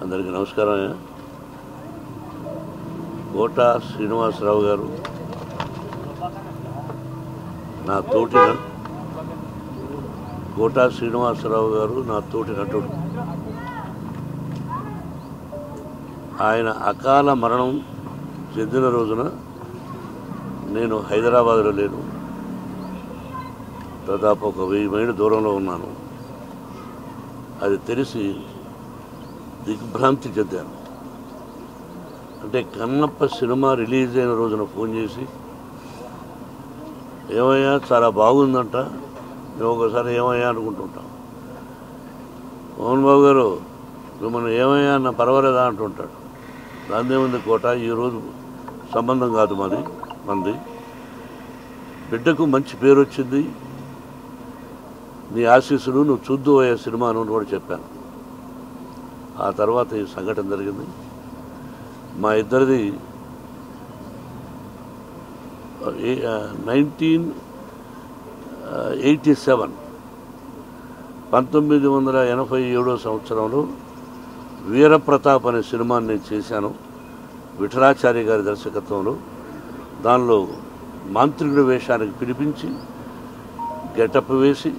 అందరికీ నమస్కారం. కోట శ్రీనివాసరావు గారు నా తోటి నటుడు. ఆయన అకాల మరణం చెందిన రోజున నేను హైదరాబాద్లో లేను, దాదాపు ఒక 1000 మైళ్ళ దూరంలో ఉన్నాను. అది తెలిసి దిగ్భ్రాంతి చెందాను. అంటే కన్నప్ప సినిమా రిలీజ్ అయిన రోజున ఫోన్ చేసి, ఏమయ్యా చాలా బాగుందంట, మేము ఒకసారి ఏమయ్యా అనుకుంటుంటాం, మోహన్ బాబు గారు మిమ్మల్ని ఏమయ్యా అన్న పర్వాలేదా అంటుంటాడు. దాందేముంది కోట, ఈరోజు సంబంధం కాదు మంది, బిడ్డకు మంచి పేరు వచ్చింది, నీ ఆశీస్సులు నువ్వు చూద్దు అయ్యే సినిమా అని కూడా చెప్పాను. ఆ తర్వాత ఈ సంఘటన జరిగింది. మా ఇద్దరిది 1987 సంవత్సరంలో వీరప్రతాప్ అనే సినిమాని నేను చేశాను, విఠలాచార్య గారి దర్శకత్వంలో. దానిలో మాంత్రికుడి వేషానికి పిలిపించి గెటప్ వేసి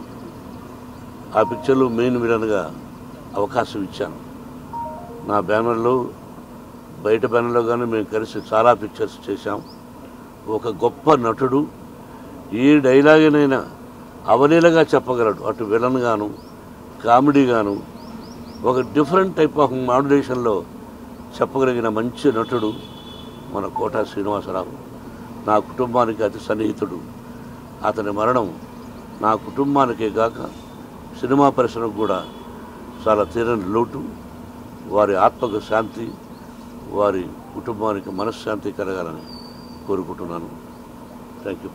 ఆ పిక్చర్లో మెయిన్ విలన్గా అవకాశం ఇచ్చాను. నా బ్యానర్లో, బయట బ్యానర్లో కానీ మేము కలిసి చాలా పిక్చర్స్ చేశాం. ఒక గొప్ప నటుడు, ఏ డైలాగునైనా అవలీలగా చెప్పగలడు, అటు విలన్ గాను కామెడీ గాను ఒక డిఫరెంట్ టైప్ ఆఫ్ మాడ్యులేషన్లో చెప్పగలిగిన మంచి నటుడు మన కోట శ్రీనివాసరావు. నా కుటుంబానికి అతి సన్నిహితుడు. అతని మరణం నా కుటుంబానికే కాక సినిమా పరిశ్రమకు కూడా చాలా తీరని లోటు. వారి ఆత్మకు శాంతి, వారి కుటుంబానికి మనశ్శాంతి కలగాలని కోరుకుంటున్నాను. Thank you.